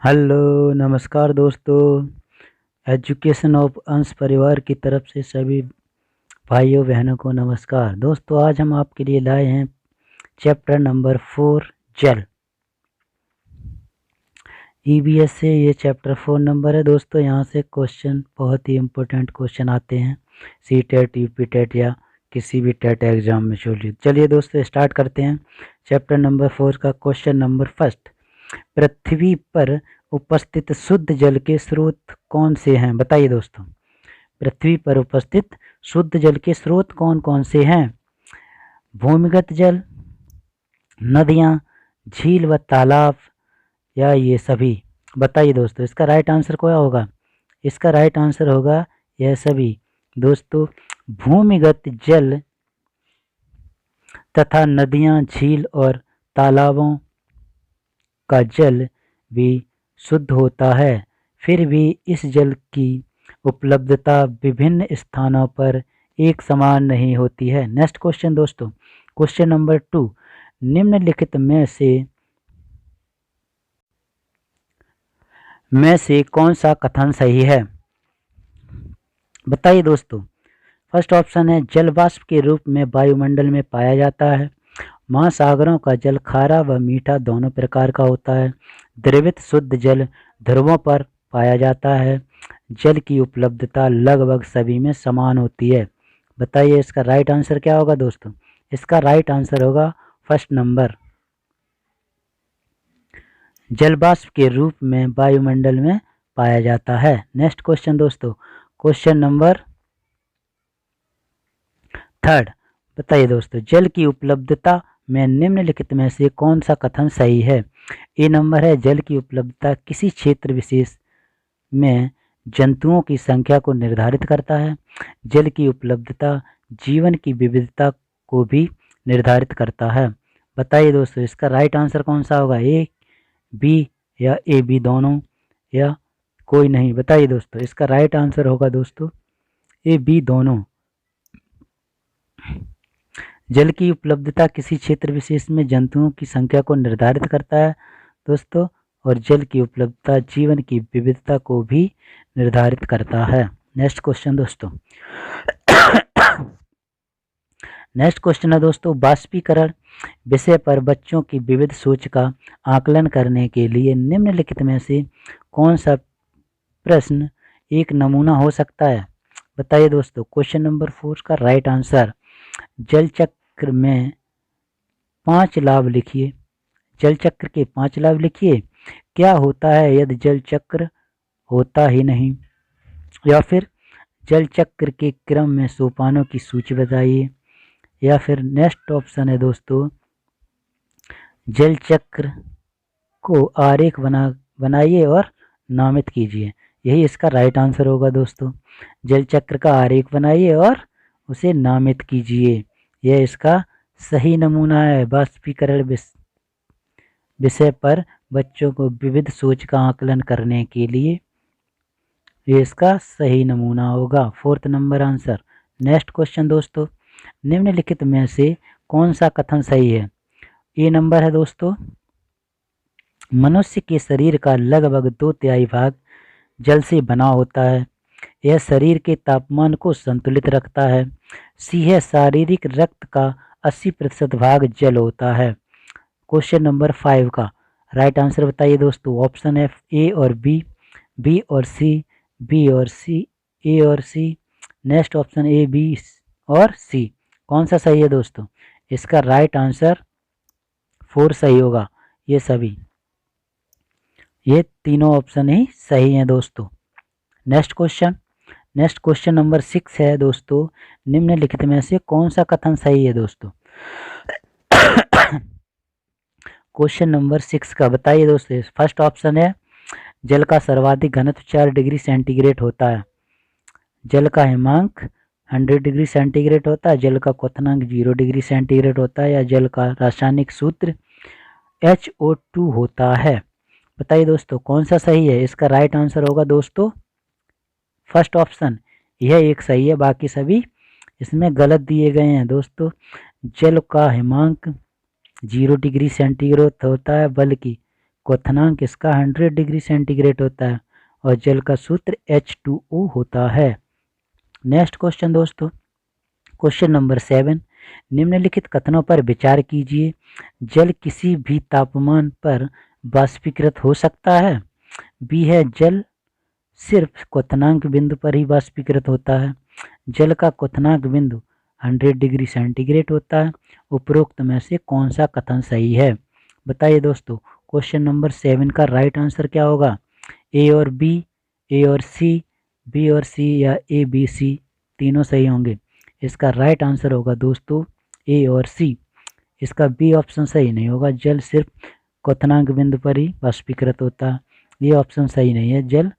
Hello नमस्कार दोस्तों। Education of अंश परिवार की तरफ से सभी भाइयों बहनों को नमस्कार। दोस्तों आज हम आपके लिए लाए हैं चैप्टर नंबर 4 जल। ईवीएस से ये चैप्टर 4 नंबर है दोस्तों। यहाँ से क्वेश्चन बहुत ही इम्पोर्टेंट क्वेश्चन आते हैं सी टेट यूपी टेट या किसी भी टेट एग्जाम में। चलिए दोस्तों स्टार्ट करते हैं चैप्टर नंबर 4 का क्वेश्चन नंबर फर्स्ट। पृथ्वी पर उपस्थित शुद्ध जल के स्रोत कौन से हैं? बताइए दोस्तों। पृथ्वी पर उपस्थित शुद्ध जल के स्रोत कौन कौन से हैं? भूमिगत जल, नदियां, झील व तालाब या ये सभी? बताइए दोस्तों इसका राइट आंसर क्या होगा? इसका राइट आंसर होगा यह सभी। दोस्तों भूमिगत जल तथा नदियां, झील और तालाबों का जल भी शुद्ध होता है, फिर भी इस जल की उपलब्धता विभिन्न स्थानों पर एक समान नहीं होती है। नेक्स्ट क्वेश्चन दोस्तों, क्वेश्चन नंबर 2। निम्नलिखित में से कौन सा कथन सही है? बताइए दोस्तों। फर्स्ट ऑप्शन है जल वाष्प के रूप में वायुमंडल में पाया जाता है। महासागरों का जल खारा व मीठा दोनों प्रकार का होता है। द्रवित शुद्ध जल ध्रुवों पर पाया जाता है। जल की उपलब्धता लगभग सभी में समान होती है। बताइए इसका राइट आंसर क्या होगा दोस्तों? इसका राइट आंसर होगा फर्स्ट नंबर, जल वाष्प के रूप में वायुमंडल में पाया जाता है। नेक्स्ट क्वेश्चन दोस्तों, क्वेश्चन नंबर 3। बताइए दोस्तों जल की उपलब्धता में निम्नलिखित में से कौन सा कथन सही है? ए नंबर है जल की उपलब्धता किसी क्षेत्र विशेष में जंतुओं की संख्या को निर्धारित करता है। जल की उपलब्धता जीवन की विविधता को भी निर्धारित करता है। बताइए दोस्तों इसका राइट आंसर कौन सा होगा? ए, बी या ए बी दोनों या कोई नहीं? बताइए दोस्तों इसका राइट आंसर होगा दोस्तों ए बी दोनों। जल की उपलब्धता किसी क्षेत्र विशेष में जंतुओं की संख्या को निर्धारित करता है दोस्तों, और जल की उपलब्धता जीवन की विविधता को भी निर्धारित करता है। नेक्स्ट क्वेश्चन दोस्तों, नेक्स्ट क्वेश्चन है दोस्तों बाष्पीकरण विषय पर बच्चों की विविध सोच का आकलन करने के लिए निम्नलिखित में से कौन सा प्रश्न एक नमूना हो सकता है? बताइए दोस्तों। क्वेश्चन नंबर 4 का राइट आंसर, जल चक्र में 5 लाभ लिखिए। जल चक्र के 5 लाभ लिखिए। क्या होता है यदि जल चक्र होता ही नहीं? या फिर जल चक्र के क्रम में सोपानों की सूची बताइए। या फिर नेक्स्ट ऑप्शन है दोस्तों, जल चक्र को आरेख बनाइए और नामित कीजिए। यही इसका राइट आंसर होगा दोस्तों। जल चक्र का आरेख बनाइए और उसे नामित कीजिए। यह इसका सही नमूना है। बाष्पीकरण विषय पर बच्चों को विविध सोच का आकलन करने के लिए ये इसका सही नमूना होगा। 4th number answer. Next question दोस्तों, निम्नलिखित में से कौन सा कथन सही है? ए नंबर है दोस्तों, मनुष्य के शरीर का लगभग 2/3 भाग जल से बना होता है। यह शरीर के तापमान को संतुलित रखता है। सी है शारीरिक रक्त का 80% भाग जल होता है। क्वेश्चन नंबर 5 का राइट आंसर बताइए दोस्तों। ऑप्शन है ए और बी, बी और सी, बी और सी, ए और सी। नेक्स्ट ऑप्शन ए, बी और सी। कौन सा सही है दोस्तों? इसका राइट आंसर 4 सही होगा। ये सभी, ये तीनों ऑप्शन ही सही हैं दोस्तों। नेक्स्ट क्वेश्चन नंबर 6 है दोस्तों, निम्नलिखित में से कौन सा कथन सही है दोस्तों? क्वेश्चन नंबर 6 का बताइए दोस्तों। फर्स्ट ऑप्शन है जल का सर्वाधिक घनत्व 4 डिग्री सेंटीग्रेड होता है। जल का हिमांक 100 डिग्री सेंटीग्रेड होता है। जल का क्वथनांक 0 डिग्री सेंटीग्रेड होता है। या जल का रासायनिक सूत्र HO2 होता है। बताइए दोस्तों कौन सा सही है? इसका राइट आंसर होगा दोस्तों फर्स्ट ऑप्शन। यह एक सही है, बाकी सभी इसमें गलत दिए गए हैं दोस्तों। जल का हिमांक 0 डिग्री सेंटीग्रेड होता है, बल्कि क्वथनांक इसका 100 डिग्री सेंटीग्रेड होता है और जल का सूत्र H2O होता है। नेक्स्ट क्वेश्चन दोस्तों, क्वेश्चन नंबर 7, निम्नलिखित कथनों पर विचार कीजिए। जल किसी भी तापमान पर वाष्पीकृत हो सकता है। बी है, जल सिर्फ क्वथनांक बिंदु पर ही वाष्पीकृत होता है। जल का क्वथनांक बिंदु 100 डिग्री सेंटीग्रेड होता है। उपरोक्त में से कौन सा कथन सही है? बताइए दोस्तों। क्वेश्चन नंबर 7 का राइट आंसर क्या होगा? ए और बी, ए और सी, बी और सी या ए बी सी तीनों सही होंगे। इसका राइट आंसर होगा दोस्तों ए और सी। इसका बी ऑप्शन सही नहीं होगा। जल सिर्फ क्वथनांक बिंदु पर ही वाष्पीकृत होता है, ये ऑप्शन सही नहीं है। जल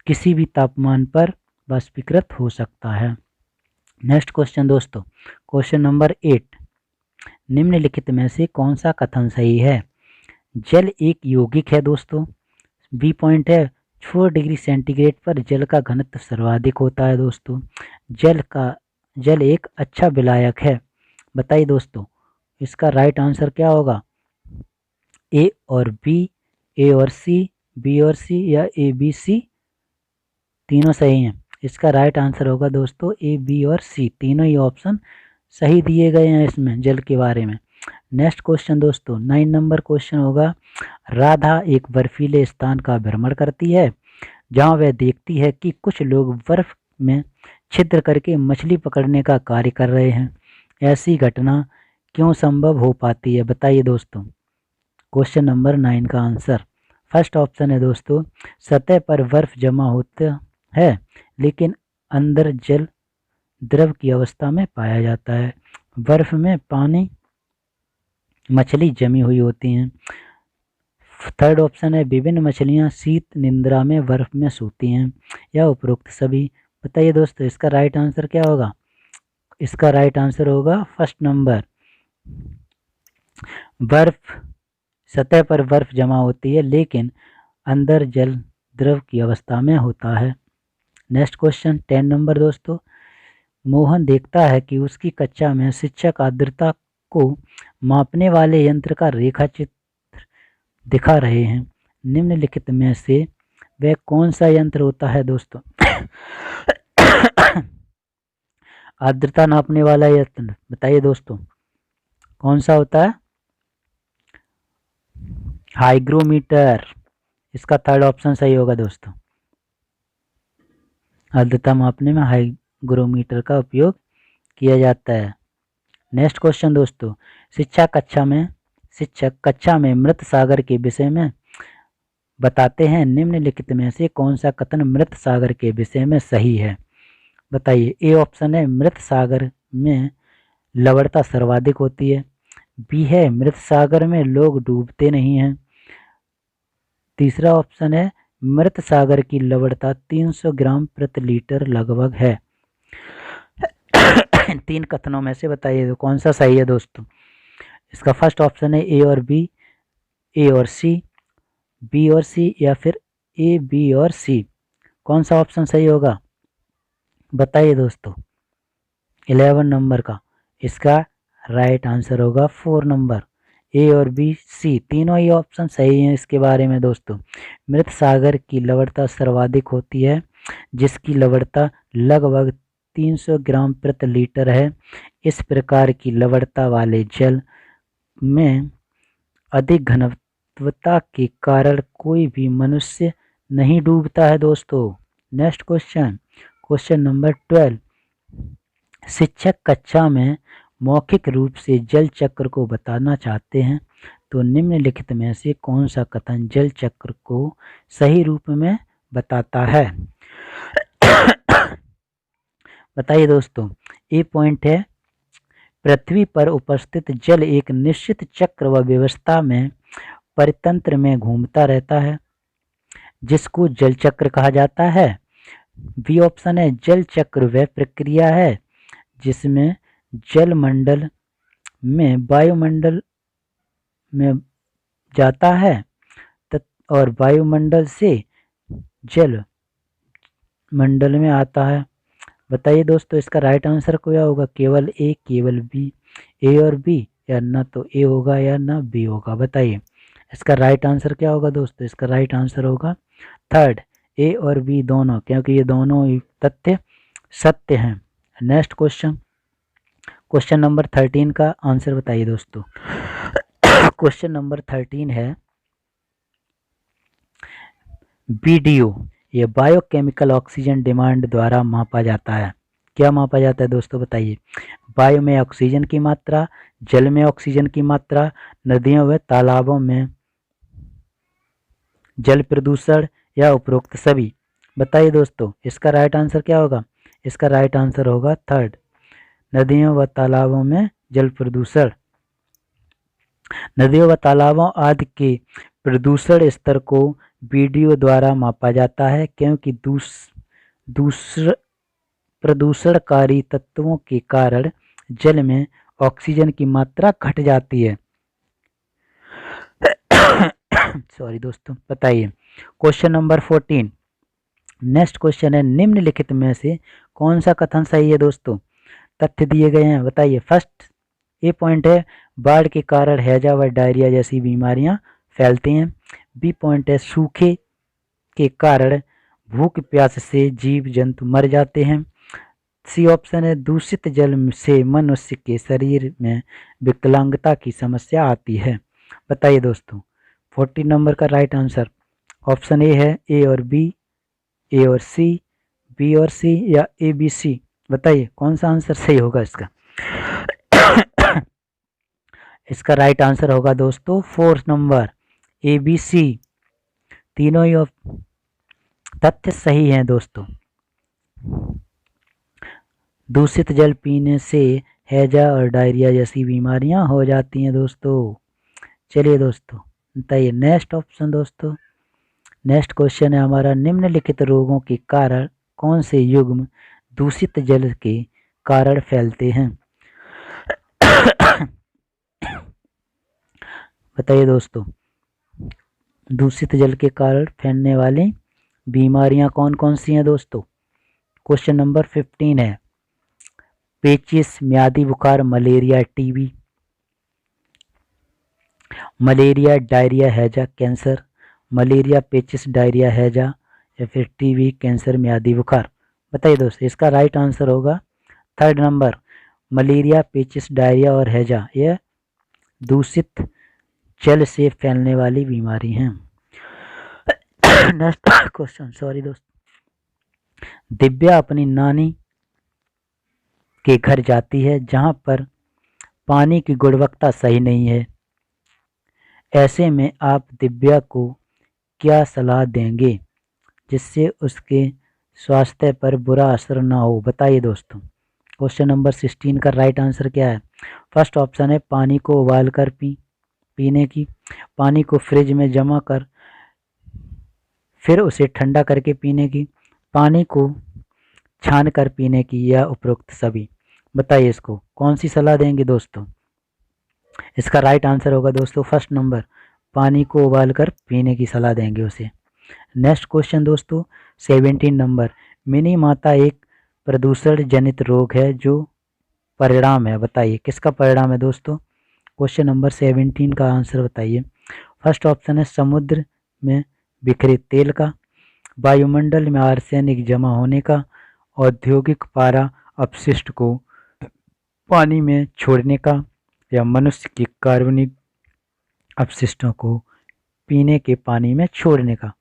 किसी भी तापमान पर वाष्पीकृत हो सकता है। नेक्स्ट क्वेश्चन दोस्तों, क्वेश्चन नंबर 8, निम्नलिखित में से कौन सा कथन सही है? जल एक यौगिक है दोस्तों। बी पॉइंट है, 4 डिग्री सेंटीग्रेड पर जल का घनत्व सर्वाधिक होता है दोस्तों। जल एक अच्छा विलायक है। बताइए दोस्तों, इसका राइट आंसर क्या होगा? ए और बी, ए और सी, बी और सी या ए बी सी तीनों सही हैं। इसका राइट आंसर होगा दोस्तों ए, बी और सी, तीनों ही ऑप्शन सही दिए गए हैं इसमें जल के बारे में। नेक्स्ट क्वेश्चन दोस्तों, 9 नंबर क्वेश्चन होगा। राधा एक बर्फीले स्थान का भ्रमण करती है जहां वह देखती है कि कुछ लोग बर्फ में छिद्र करके मछली पकड़ने का कार्य कर रहे हैं। ऐसी घटना क्यों संभव हो पाती है? बताइए दोस्तों। क्वेश्चन नंबर 9 का आंसर फर्स्ट ऑप्शन है दोस्तों, सतह पर बर्फ जमा होता है लेकिन अंदर जल द्रव की अवस्था में पाया जाता है। बर्फ में पानी मछली जमी हुई होती हैं। थर्ड ऑप्शन है, विभिन्न मछलियां शीत निद्रा में बर्फ में सोती हैं। या उपरोक्त सभी। बताइए दोस्तों, इसका राइट आंसर क्या होगा? इसका राइट आंसर होगा फर्स्ट नंबर, बर्फ सतह पर बर्फ जमा होती है लेकिन अंदर जल द्रव की अवस्था में होता है। नेक्स्ट क्वेश्चन 10 नंबर दोस्तों, मोहन देखता है कि उसकी कक्षा में शिक्षक आर्द्रता को मापने वाले यंत्र का रेखा चित्र दिखा रहे हैं। निम्नलिखित में से वह कौन सा यंत्र होता है दोस्तों? आर्द्रता नापने वाला यंत्र, बताइए दोस्तों कौन सा होता है? हाइग्रोमीटर। इसका थर्ड ऑप्शन सही होगा दोस्तों। आर्द्रता मापने में हाइग्रोमीटर का उपयोग किया जाता है। नेक्स्ट क्वेश्चन दोस्तों, शिक्षक कक्षा में मृत सागर के विषय में बताते हैं। निम्नलिखित में से कौन सा कथन मृत सागर के विषय में सही है? बताइए। ए ऑप्शन है, मृत सागर में लवणता सर्वाधिक होती है। बी है, मृत सागर में लोग डूबते नहीं हैं। तीसरा ऑप्शन है, मृत सागर की लवणता 300 ग्राम प्रति लीटर लगभग है। तीन कथनों में से बताइए तो कौन सा सही है दोस्तों? इसका फर्स्ट ऑप्शन है ए और बी, ए और सी, बी और सी या फिर ए, बी और सी। कौन सा ऑप्शन सही होगा? बताइए दोस्तों। 11 नंबर का इसका राइट आंसर होगा 4 नंबर, ए और बी, सी तीनों ही ऑप्शन सही हैं इसके बारे में दोस्तों। मृत सागर की लवणता सर्वाधिक होती है जिसकी लवणता लगभग 300 ग्राम प्रति लीटर है। इस प्रकार की लवणता वाले जल में अधिक घनत्वता के कारण कोई भी मनुष्य नहीं डूबता है दोस्तों। नेक्स्ट क्वेश्चन, क्वेश्चन नंबर 12, शिक्षक कक्षा में मौखिक रूप से जल चक्र को बताना चाहते हैं तो निम्नलिखित में से कौन सा कथन जल चक्र को सही रूप में बताता है? बताइए दोस्तों। ए पॉइंट है, पृथ्वी पर उपस्थित जल एक निश्चित चक्र व व्यवस्था में परितंत्र में घूमता रहता है जिसको जल चक्र कहा जाता है। बी ऑप्शन है, जल चक्र वह प्रक्रिया है जिसमें जलमंडल में वायुमंडल में जाता है और वायुमंडल से जल मंडल में आता है। बताइए दोस्तों, इसका राइट आंसर क्या होगा? केवल ए, केवल बी, ए और बी, या ना तो ए होगा या ना बी होगा। बताइए। इसका राइट आंसर क्या होगा दोस्तों? इसका राइट आंसर होगा थर्ड, ए और बी दोनों, क्योंकि ये दोनों ही तथ्य सत्य हैं। नेक्स्ट क्वेश्चन, क्वेश्चन नंबर 13 का आंसर बताइए दोस्तों। क्वेश्चन नंबर 13 है बीडीओ, ये बायोकेमिकल ऑक्सीजन डिमांड द्वारा मापा जाता है। क्या मापा जाता है दोस्तों बताइए? वायु में ऑक्सीजन की मात्रा, जल में ऑक्सीजन की मात्रा, नदियों व तालाबों में जल प्रदूषण या उपरोक्त सभी। बताइए दोस्तों, इसका राइट आंसर क्या होगा? इसका राइट आंसर होगा थर्ड, नदियों व तालाबों में जल प्रदूषण। नदियों व तालाबों आदि के प्रदूषण स्तर को बीडीओ द्वारा मापा जाता है, क्योंकि दूसर प्रदूषणकारी तत्वों के कारण जल में ऑक्सीजन की मात्रा घट जाती है। सॉरी दोस्तों, बताइए क्वेश्चन नंबर 14। नेक्स्ट क्वेश्चन है निम्नलिखित में से कौन सा कथन सही है दोस्तों? तथ्य दिए गए हैं, बताइए। फर्स्ट ए पॉइंट है बाढ़ के कारण हैजा व डायरिया जैसी बीमारियां फैलती हैं। बी पॉइंट है सूखे के कारण भूख प्यास से जीव जंतु मर जाते हैं। सी ऑप्शन है दूषित जल से मनुष्य के शरीर में विकलांगता की समस्या आती है। बताइए दोस्तों, 14 नंबर का राइट आंसर ऑप्शन ए है, ए और बी, ए और सी, बी और सी या ए बी सी। बताइए कौन सा आंसर सही होगा इसका? इसका राइट आंसर होगा दोस्तों 4 नंबर, ए बी सी। तीनों ही तथ्य सही हैं दोस्तों। दूषित जल पीने से हैजा और डायरिया जैसी बीमारियां हो जाती हैं दोस्तों। चलिए दोस्तों बताइए नेक्स्ट ऑप्शन दोस्तों। नेक्स्ट क्वेश्चन है हमारा, निम्नलिखित रोगों के कारण कौन से युग्म दूषित जल के कारण फैलते हैं? बताइए दोस्तों, दूषित जल के कारण फैलने वाली बीमारियां कौन कौन सी हैं दोस्तों? क्वेश्चन नंबर 15 है पेचिस, म्यादी बुखार, मलेरिया, टीबी। मलेरिया, डायरिया, हैजा, कैंसर। मलेरिया, पेचिस, डायरिया, हैजा या फिर टीबी, कैंसर, म्यादी बुखार। बताइए दोस्तों, इसका राइट आंसर होगा थर्ड नंबर, मलेरिया, पेचिस, डायरिया और हैजा, यह दूषित जल से फैलने वाली बीमारी हैं। नेक्स्ट क्वेश्चन, सॉरी दोस्तों। दिव्या अपनी नानी के घर जाती है जहां पर पानी की गुणवत्ता सही नहीं है। ऐसे में आप दिव्या को क्या सलाह देंगे जिससे उसके स्वास्थ्य पर बुरा असर ना हो? बताइए दोस्तों। क्वेश्चन नंबर 16 का राइट आंसर क्या है? फर्स्ट ऑप्शन है पानी को उबाल कर पीने की, पानी को फ्रिज में जमा कर फिर उसे ठंडा करके पीने की, पानी को छान कर पीने की या उपरोक्त सभी। बताइए इसको कौन सी सलाह देंगे दोस्तों? इसका राइट आंसर होगा दोस्तों फर्स्ट नंबर, पानी को उबाल कर पीने की सलाह देंगे उसे। नेक्स्ट क्वेश्चन दोस्तों 17 नंबर, मिनी माता एक प्रदूषण जनित रोग है जो परिणाम है। बताइए किसका परिणाम है दोस्तों? क्वेश्चन नंबर 17 का आंसर बताइए। फर्स्ट ऑप्शन है समुद्र में बिखरे तेल का, वायुमंडल में आर्सेनिक जमा होने का, औद्योगिक पारा अपशिष्ट को पानी में छोड़ने का या मनुष्य की कार्बनिक अपशिष्टों को पीने के पानी में छोड़ने का।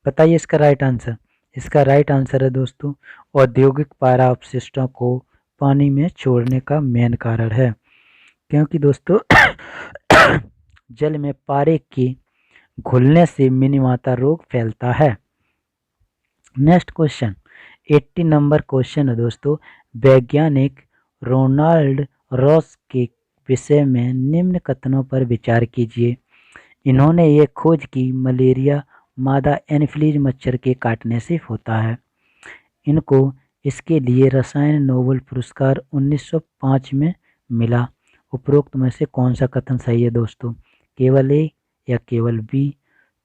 बताइए इसका राइट आंसर। इसका राइट आंसर है दोस्तों औद्योगिक पारा अपशिष्टों को पानी में छोड़ने का मेन कारण है, क्योंकि दोस्तों जल में पारे के घुलने से मिनी माता रोग फैलता है। नेक्स्ट क्वेश्चन 80 नंबर क्वेश्चन है दोस्तों, वैज्ञानिक रोनाल्ड रॉस के विषय में निम्न कथनों पर विचार कीजिए। इन्होंने ये खोज की मलेरिया मादा एनफ्लीज मच्छर के काटने से होता है। इनको इसके लिए रसायन नोबेल पुरस्कार 1905 में मिला। उपरोक्त में से कौन सा कथन सही है दोस्तों? केवल ए या केवल बी?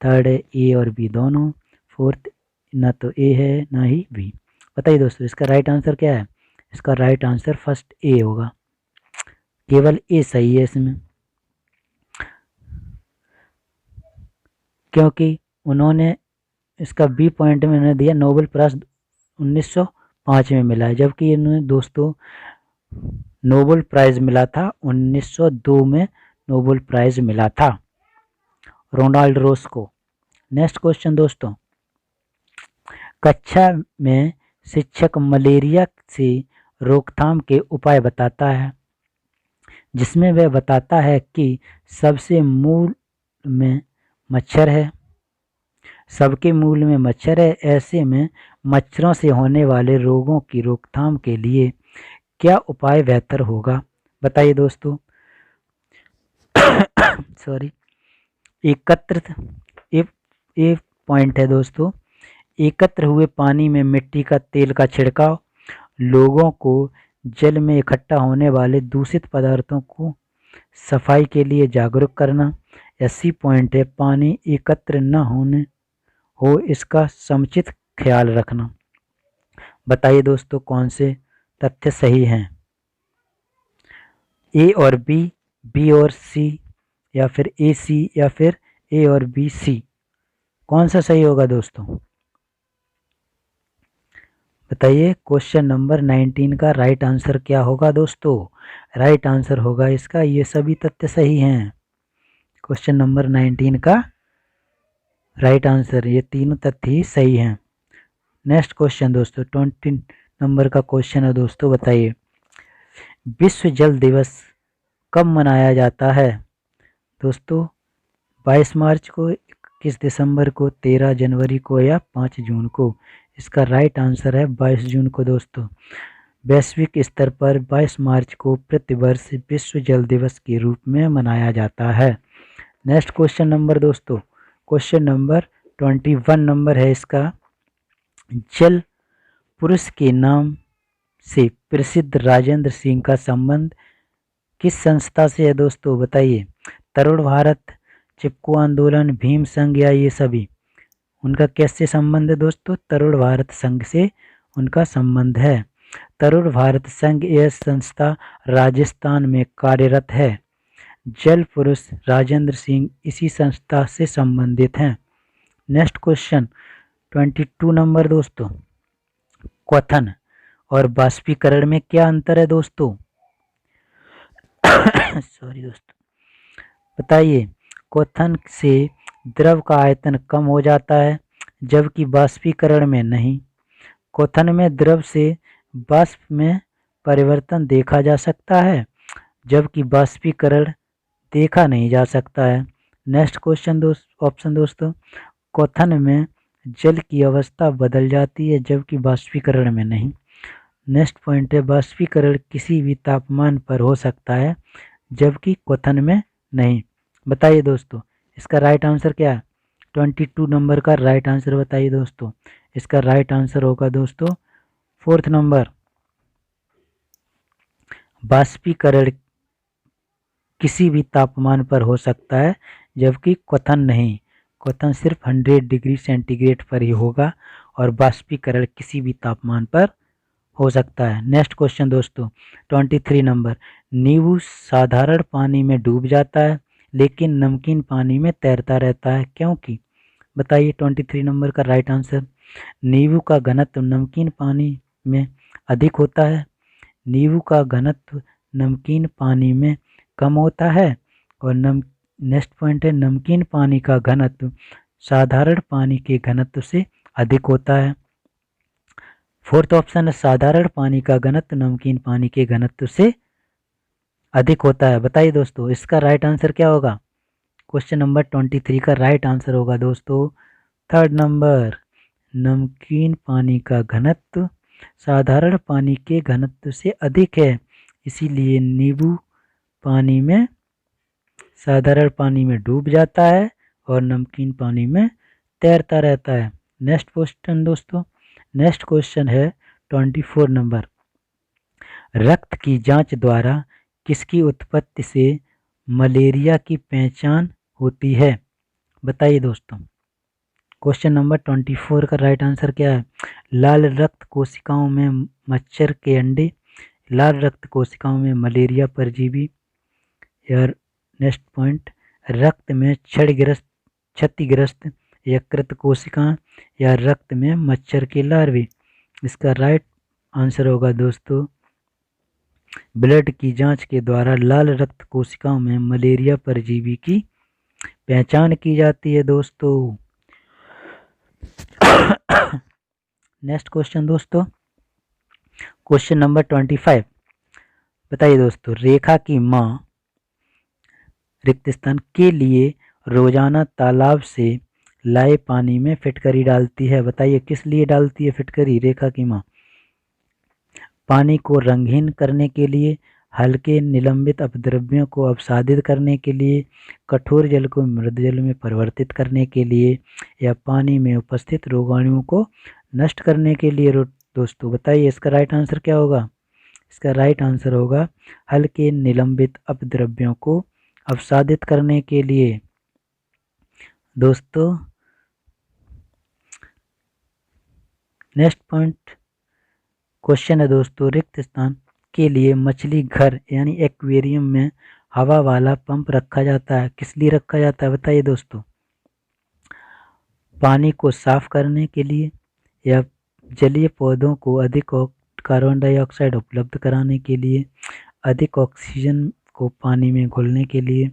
थर्ड है ए और बी दोनों, फोर्थ ना तो ए है ना ही बी। बताइए दोस्तों इसका राइट आंसर क्या है? इसका राइट आंसर फर्स्ट ए होगा, केवल ए सही है इसमें। क्योंकि उन्होंने इसका बी पॉइंट में उन्होंने दिया नोबेल प्राइज 1905 में मिला है, जबकि इन्हें दोस्तों नोबेल प्राइज मिला था 1902 में नोबेल प्राइज मिला था रोनाल्ड रोस को। नेक्स्ट क्वेश्चन दोस्तों, कक्षा में शिक्षक मलेरिया से रोकथाम के उपाय बताता है, जिसमें वह बताता है कि सबसे मूल में मच्छर है, सबके मूल में मच्छर है। ऐसे में मच्छरों से होने वाले रोगों की रोकथाम के लिए क्या उपाय बेहतर होगा, बताइए दोस्तों। सॉरी, एकत्रित ये पॉइंट है दोस्तों, एकत्र हुए पानी में मिट्टी का तेल का छिड़काव, लोगों को जल में इकट्ठा होने वाले दूषित पदार्थों को सफाई के लिए जागरूक करना। ऐसी पॉइंट है, पानी एकत्र न होने हो इसका समुचित ख्याल रखना। बताइए दोस्तों कौन से तथ्य सही हैं, ए और बी, बी और सी, या फिर ए सी, या फिर ए और बी सी, कौन सा सही होगा दोस्तों, बताइए। क्वेश्चन नंबर 19 का राइट आंसर क्या होगा दोस्तों, राइट आंसर होगा इसका ये सभी तथ्य सही हैं। क्वेश्चन नंबर 19 का राइट आंसर ये तीनों तथ्य ही सही हैं। नेक्स्ट क्वेश्चन दोस्तों 20 नंबर का क्वेश्चन है दोस्तों, बताइए विश्व जल दिवस कब मनाया जाता है दोस्तों, 22 मार्च को, 21 दिसंबर को, 13 जनवरी को, या 5 जून को। इसका राइट आंसर है 22 जून को दोस्तों। वैश्विक स्तर पर 22 मार्च को प्रतिवर्ष विश्व जल दिवस के रूप में मनाया जाता है। नेक्स्ट क्वेश्चन नंबर दोस्तों, क्वेश्चन नंबर 21 नंबर है इसका, जल पुरुष के नाम से प्रसिद्ध राजेंद्र सिंह का संबंध किस संस्था से है दोस्तों, बताइए। तरुण भारत, चिपको आंदोलन, भीम संघ, या ये सभी। उनका कैसे संबंध है दोस्तों, तरुण भारत संघ से उनका संबंध है। तरुण भारत संघ यह संस्था राजस्थान में कार्यरत है। जल पुरुष राजेंद्र सिंह इसी संस्था से संबंधित हैं। नेक्स्ट क्वेश्चन 22 नंबर दोस्तों, क्वथन और बाष्पीकरण में क्या अंतर है दोस्तों। सॉरी दोस्तों, बताइए। क्वथन से द्रव का आयतन कम हो जाता है, जबकि बाष्पीकरण में नहीं। क्वथन में द्रव से बाष्प में परिवर्तन देखा जा सकता है, जबकि बाष्पीकरण देखा नहीं जा सकता है। नेक्स्ट क्वेश्चन ऑप्शन दोस्तों, क्वथन में जल की अवस्था बदल जाती है, जबकि बाष्पीकरण में नहीं। नेक्स्ट पॉइंट है, बाष्पीकरण किसी भी तापमान पर हो सकता है, जबकि क्वथन में नहीं। बताइए दोस्तों इसका राइट आंसर क्या है, 22 नंबर का राइट आंसर बताइए दोस्तों। इसका राइट आंसर होगा दोस्तों 4th नंबर, बाष्पीकरण किसी भी तापमान पर हो सकता है, जबकि क्वथन नहीं। क्वथन सिर्फ 100 डिग्री सेंटीग्रेड पर ही होगा और बाष्पीकरण किसी भी तापमान पर हो सकता है। नेक्स्ट क्वेश्चन दोस्तों 23 नंबर, नींबू साधारण पानी में डूब जाता है लेकिन नमकीन पानी में तैरता रहता है, क्योंकि। बताइए 23 नंबर का राइट आंसर, नींबू का घनत्व नमकीन पानी में अधिक होता है, नींबू का घनत्व नमकीन पानी में कम होता है, और नेक्स्ट पॉइंट है, नमकीन पानी का घनत्व साधारण पानी के घनत्व से अधिक होता है। 4th ऑप्शन है, साधारण पानी का घनत्व नमकीन पानी के घनत्व से अधिक होता है। बताइए दोस्तों इसका राइट आंसर क्या होगा, क्वेश्चन नंबर 23 का राइट आंसर होगा दोस्तों 3rd नंबर, नमकीन पानी का घनत्व साधारण पानी के घनत्व से अधिक है, इसीलिए नींबू पानी में साधारण पानी में डूब जाता है और नमकीन पानी में तैरता रहता है। नेक्स्ट क्वेश्चन दोस्तों, नेक्स्ट क्वेश्चन है 24 नंबर, रक्त की जांच द्वारा किसकी उत्पत्ति से मलेरिया की पहचान होती है, बताइए दोस्तों। क्वेश्चन नंबर 24 का राइट आंसर क्या है, लाल रक्त कोशिकाओं में मच्छर के अंडे, लाल रक्त कोशिकाओं में मलेरिया परजीवी, या नेक्स्ट पॉइंट, रक्त में क्षतिग्रस्त यकृत कोशिकाएं या रक्त में मच्छर के लार्वे। इसका राइट आंसर होगा दोस्तों, ब्लड की जांच के द्वारा लाल रक्त कोशिकाओं में मलेरिया परजीवी की पहचान की जाती है दोस्तों। नेक्स्ट क्वेश्चन दोस्तों, क्वेश्चन नंबर 25। बताइए दोस्तों, रेखा की माँ रिक्त स्थान के लिए रोजाना तालाब से लाए पानी में फिटकरी डालती है। बताइए किस लिए डालती है फिटकरी रेखा की माँ? पानी को रंगहीन करने के लिए, हल्के निलंबित अपद्रव्यों को अपसादित करने के लिए, कठोर जल को मृद जल में परिवर्तित करने के लिए, या पानी में उपस्थित रोगाणुओं को नष्ट करने के लिए। दोस्तों बताइए इसका राइट आंसर क्या होगा? इसका राइट आंसर होगा हल्के निलंबित अपद्रव्यों को अपसादित करने के लिए। दोस्तों नेक्स्ट पॉइंट क्वेश्चन है दोस्तों, रिक्त स्थान के लिए मछली घर यानी एक्वेरियम में हवा वाला पंप रखा जाता है। किस लिए रखा जाता है बताइए दोस्तों? पानी को साफ करने के लिए, या जलीय पौधों को अधिक कार्बन डाइऑक्साइड उपलब्ध कराने के लिए, अधिक ऑक्सीजन को पानी में घुलने के लिए,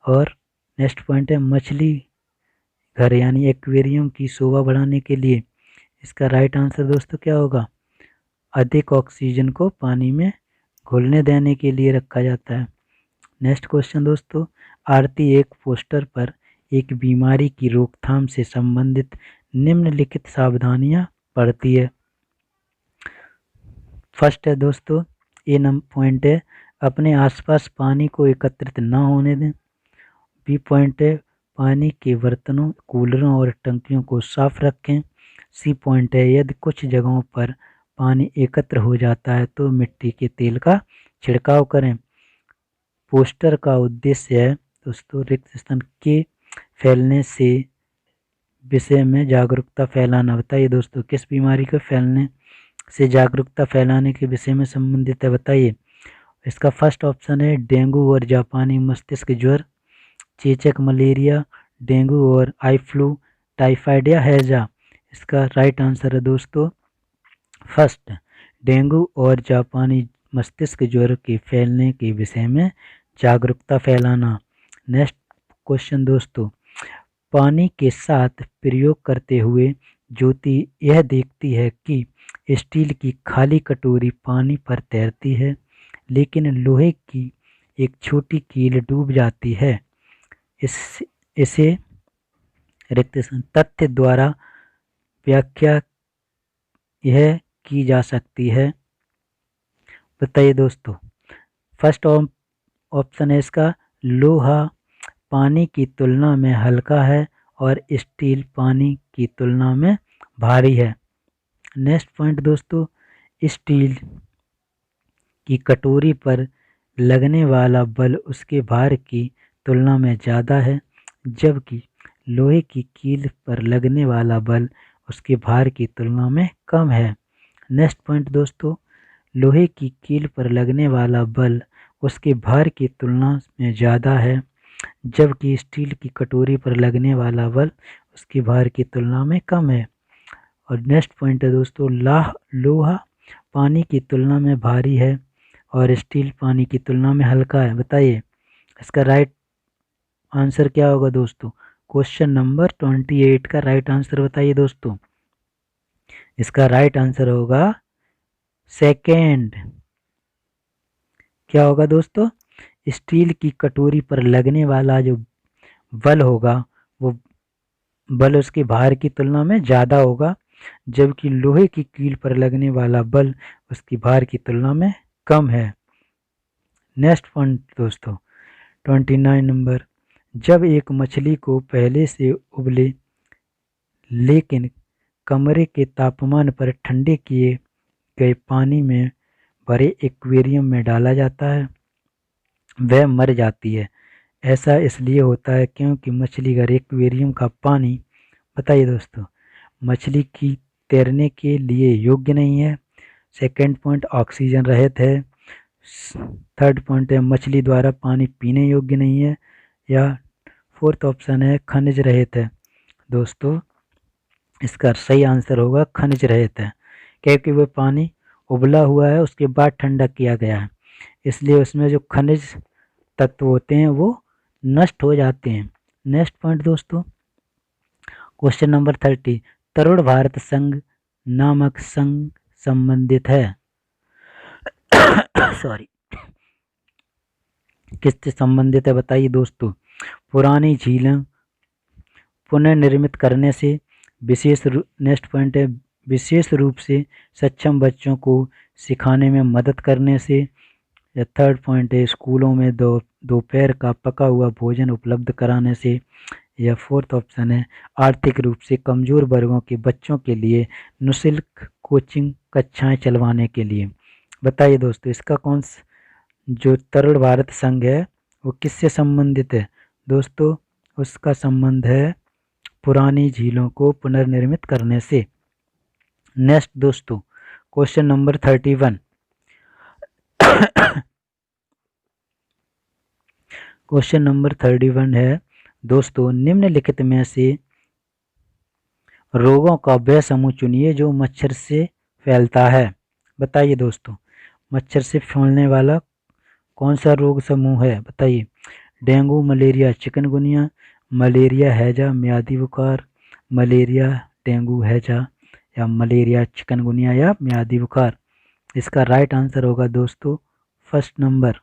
और नेक्स्ट पॉइंट है मछली घर यानी एक्वेरियम की शोभा बढ़ाने के लिए। इसका राइट आंसर दोस्तों क्या होगा? अधिक ऑक्सीजन को पानी में घुलने देने के लिए रखा जाता है। नेक्स्ट क्वेश्चन दोस्तों, आरती एक पोस्टर पर एक बीमारी की रोकथाम से संबंधित निम्नलिखित सावधानियां पढ़ती है। फर्स्ट है दोस्तों, ए नंबर पॉइंट है अपने आसपास पानी को एकत्रित न होने दें। बी पॉइंट है पानी के बर्तनों, कूलरों और टंकियों को साफ रखें। सी पॉइंट है यदि कुछ जगहों पर पानी एकत्र हो जाता है तो मिट्टी के तेल का छिड़काव करें। पोस्टर का उद्देश्य है दोस्तों रिक्त स्थान के फैलने से विषय में जागरूकता फैलाना। बताइए दोस्तों किस बीमारी के फैलने से जागरूकता फैलाने के विषय में संबंधित है? बताइए। इसका फर्स्ट ऑप्शन है डेंगू और जापानी मस्तिष्क ज्वर, चेचक, मलेरिया, डेंगू और आई फ्लू, टाइफाइड या हैजा। इसका राइट आंसर है दोस्तों फर्स्ट, डेंगू और जापानी मस्तिष्क ज्वर के फैलने के विषय में जागरूकता फैलाना। नेक्स्ट क्वेश्चन दोस्तों, पानी के साथ प्रयोग करते हुए ज्योति यह देखती है कि स्टील की खाली कटोरी पानी पर तैरती है, लेकिन लोहे की एक छोटी कील डूब जाती है। इसे रिक्त तथ्य द्वारा व्याख्या यह की जा सकती है। बताइए दोस्तों। फर्स्ट ऑप्शन है इसका लोहा पानी की तुलना में हल्का है और स्टील पानी की तुलना में भारी है। नेक्स्ट पॉइंट दोस्तों, स्टील की कटोरी पर लगने वाला बल उसके भार की तुलना में ज़्यादा है, जबकि लोहे की कील पर लगने वाला बल उसके भार की तुलना में कम है। नेक्स्ट पॉइंट दोस्तों, लोहे की कील पर लगने वाला बल उसके भार की तुलना में ज़्यादा है, जबकि स्टील की कटोरी पर लगने वाला बल उसके भार की तुलना में कम है। और नेक्स्ट पॉइंट है दोस्तों, लोहा पानी की तुलना में भारी है और स्टील पानी की तुलना में हल्का है। बताइए इसका राइट आंसर क्या होगा दोस्तों? क्वेश्चन नंबर 28 का राइट आंसर बताइए दोस्तों। इसका राइट आंसर होगा सेकेंड। क्या होगा दोस्तों? स्टील की कटोरी पर लगने वाला जो बल होगा वो बल उसके भार की तुलना में ज़्यादा होगा, जबकि लोहे की कील पर लगने वाला बल उसकी भार की तुलना में कम है। नेक्स्ट पॉइंट दोस्तों 29 नंबर, जब एक मछली को पहले से उबले लेकिन कमरे के तापमान पर ठंडे किए गए पानी में भरे एक्वेरियम में डाला जाता है, वह मर जाती है। ऐसा इसलिए होता है क्योंकि मछली घर एक्वेरियम का पानी, बताइए दोस्तों, मछली की तैरने के लिए योग्य नहीं है। सेकंड पॉइंट ऑक्सीजन रहित है। थर्ड पॉइंट है मछली द्वारा पानी पीने योग्य नहीं है। या फोर्थ ऑप्शन है खनिज रहित है। दोस्तों इसका सही आंसर होगा खनिज रहित है, क्योंकि वो पानी उबला हुआ है, उसके बाद ठंडा किया गया है, इसलिए उसमें जो खनिज तत्व होते हैं वो नष्ट हो जाते हैं। नेक्स्ट पॉइंट दोस्तों, क्वेश्चन नंबर 30, तरुण भारत संघ नामक संघ संबंधित है सॉरी किससे संबंधित है बताइए दोस्तों। पुरानी झीलें पुनर्निर्मित करने से, नेक्स्ट पॉइंट है विशेष रूप से सक्षम बच्चों को सिखाने में मदद करने से, या थर्ड पॉइंट है स्कूलों में दोपहर का पका हुआ भोजन उपलब्ध कराने से, या फोर्थ ऑप्शन है आर्थिक रूप से कमजोर वर्गों के बच्चों के लिए निःशुल्क कोचिंग कक्षाएं चलवाने के लिए। बताइए दोस्तों इसका जो तरुण भारत संघ है वो किससे संबंधित है। दोस्तों उसका संबंध है पुरानी झीलों को पुनर्निर्मित करने से। नेक्स्ट दोस्तों क्वेश्चन नंबर 31 क्वेश्चन नंबर 31 है दोस्तों, निम्नलिखित में से रोगों का वह समूह चुनिए जो मच्छर से फैलता है। बताइए दोस्तों मच्छर से फैलने वाला कौन सा रोग समूह है बताइए। डेंगू, मलेरिया, चिकनगुनिया, मलेरिया हैजा म्यादी बुखार, मलेरिया डेंगू हैजा, या मलेरिया चिकनगुनिया या म्यादी बुखार। इसका राइट आंसर होगा दोस्तों फर्स्ट नंबर,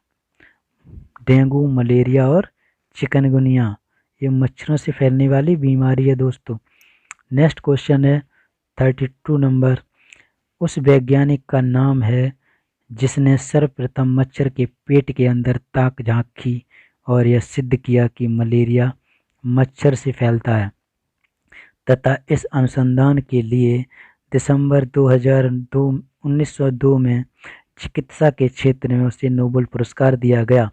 डेंगू, मलेरिया और चिकनगुनिया, ये मच्छरों से फैलने वाली बीमारी है दोस्तों। नेक्स्ट क्वेश्चन है 32 नंबर, उस वैज्ञानिक का नाम है जिसने सर्वप्रथम मच्छर के पेट के अंदर ताक झांकी और यह सिद्ध किया कि मलेरिया मच्छर से फैलता है, तथा इस अनुसंधान के लिए दिसंबर 1902 में चिकित्सा के क्षेत्र में उसे नोबेल पुरस्कार दिया गया।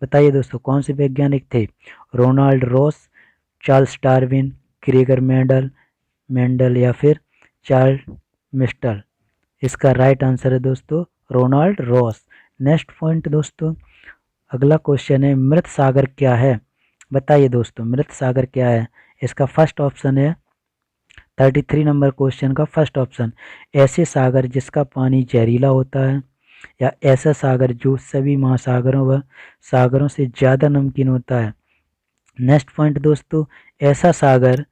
बताइए दोस्तों कौन से वैज्ञानिक थे। Ronald Ross, Charles Darwin, Gregor Mendel या फिर चार्ल्स मिस्टल। इसका राइट आंसर है दोस्तों रोनाल्ड रॉस। नेक्स्ट पॉइंट दोस्तों, अगला क्वेश्चन है मृत सागर क्या है। बताइए दोस्तों मृत सागर क्या है। इसका फर्स्ट ऑप्शन है 33 नंबर क्वेश्चन का फर्स्ट ऑप्शन, ऐसे सागर जिसका पानी जहरीला होता है, या ऐसा सागर जो सभी महासागरों व सागरों से ज़्यादा नमकीन होता है। नेक्स्ट पॉइंट दोस्तों, ऐसा सागर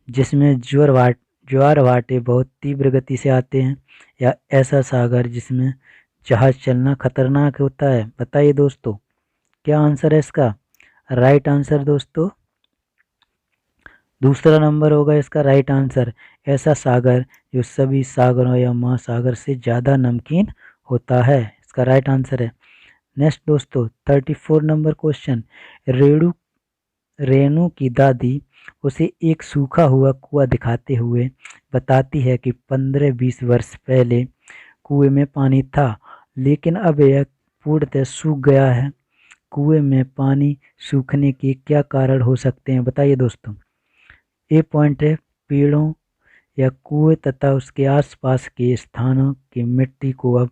जिसमें ज्वार भाटे बहुत तीव्र गति से आते हैं, या ऐसा सागर जिसमें जहाज चलना खतरनाक होता है। बताइए दोस्तों क्या आंसर है इसका। राइट आंसर दोस्तों दूसरा नंबर होगा इसका राइट आंसर, ऐसा सागर जो सभी सागरों या महासागर से ज़्यादा नमकीन होता है, इसका राइट आंसर है। नेक्स्ट दोस्तों 34 नंबर क्वेश्चन, रेणु की दादी उसे एक सूखा हुआ कुआं दिखाते हुए बताती है कि 15-20 वर्ष पहले कुएं में पानी था, लेकिन अब यह पूर्णतः सूख गया है। कुएं में पानी सूखने के क्या कारण हो सकते हैं। बताइए दोस्तों। ए पॉइंट है पेड़ों या कुएं तथा उसके आसपास के स्थानों की मिट्टी को अब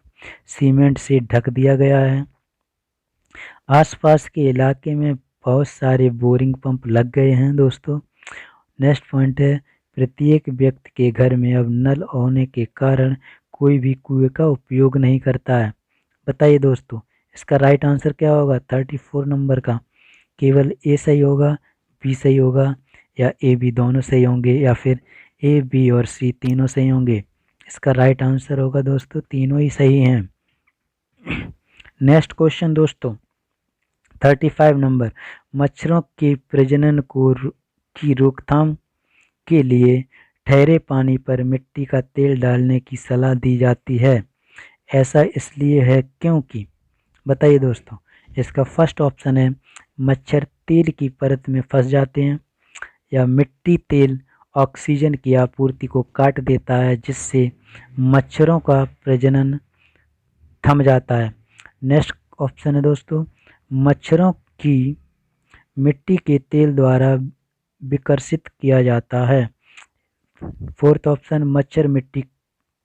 सीमेंट से ढक दिया गया है। आसपास के इलाके में बहुत सारे बोरिंग पंप लग गए हैं दोस्तों। नेक्स्ट पॉइंट है प्रत्येक व्यक्ति के घर में अब नल होने के कारण कोई भी कुएं का उपयोग नहीं करता है। बताइए दोस्तों इसका राइट आंसर क्या होगा 34 नंबर का। केवल ए सही होगा, बी सही होगा, या ए बी दोनों सही होंगे, या फिर ए बी और सी तीनों सही होंगे। इसका राइट आंसर होगा दोस्तों तीनों ही सही हैं। नेक्स्ट क्वेश्चन दोस्तों 35 नंबर, मच्छरों के प्रजनन की रोकथाम के लिए ठहरे पानी पर मिट्टी का तेल डालने की सलाह दी जाती है। ऐसा इसलिए है क्योंकि। बताइए दोस्तों। इसका फर्स्ट ऑप्शन है मच्छर तेल की परत में फंस जाते हैं, या मिट्टी तेल ऑक्सीजन की आपूर्ति को काट देता है जिससे मच्छरों का प्रजनन थम जाता है। नेक्स्ट ऑप्शन है दोस्तों मच्छरों की मिट्टी के तेल द्वारा विकर्षित किया जाता है। फोर्थ ऑप्शन मच्छर मिट्टी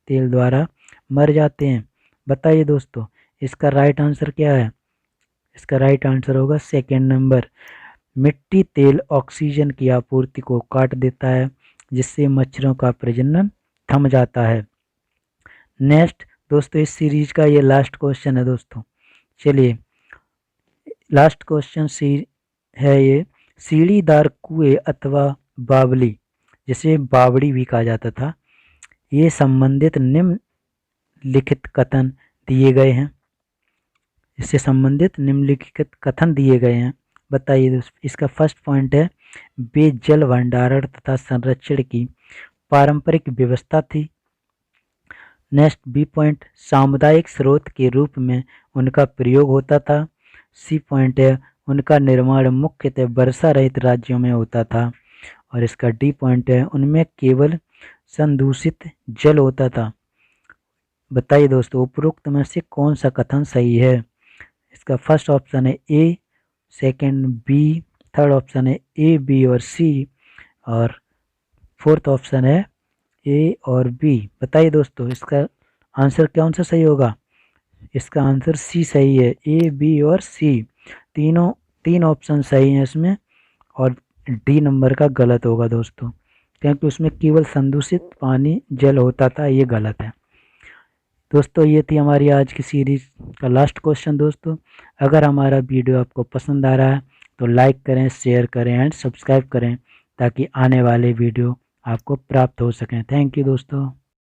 तेल द्वारा मर जाते हैं। बताइए दोस्तों इसका राइट आंसर क्या है। इसका राइट आंसर होगा सेकेंड नंबर, मिट्टी तेल ऑक्सीजन की आपूर्ति को काट देता है, जिससे मच्छरों का प्रजनन थम जाता है। नेक्स्ट दोस्तों, इस सीरीज का ये लास्ट क्वेश्चन है दोस्तों। चलिए, लास्ट क्वेश्चन है ये, सीढ़ीदार कुएं अथवा बावली, जिसे बावड़ी भी कहा जाता था, ये संबंधित निम्नलिखित कथन दिए गए हैं। इससे संबंधित निम्नलिखित कथन दिए गए हैं, बताइए दोस्तों। इसका फर्स्ट पॉइंट है, वे जल भंडारण तथा संरक्षण की पारंपरिक व्यवस्था थी। नेक्स्ट बी पॉइंट, सामुदायिक स्रोत के रूप में उनका प्रयोग होता था। सी पॉइंट है, उनका निर्माण मुख्यतः वर्षा रहित राज्यों में होता था। और इसका डी पॉइंट है, उनमें केवल संदूषित जल होता था। बताइए दोस्तों, उपरोक्त में से कौन सा कथन सही है। इसका फर्स्ट ऑप्शन है ए, सेकंड बी, थर्ड ऑप्शन है ए, बी और सी, और फोर्थ ऑप्शन है ए और बी। बताइए दोस्तों, इसका आंसर कौन सा सही होगा। इसका आंसर सी सही है, ए, बी और सी तीन ऑप्शन सही हैं इसमें, और डी नंबर का गलत होगा दोस्तों, क्योंकि उसमें केवल संदूषित पानी जल होता था, ये गलत है दोस्तों। ये थी हमारी आज की सीरीज का लास्ट क्वेश्चन दोस्तों। अगर हमारा वीडियो आपको पसंद आ रहा है तो लाइक करें, शेयर करें एंड सब्सक्राइब करें, ताकि आने वाले वीडियो आपको प्राप्त हो सकें। थैंक यू दोस्तों।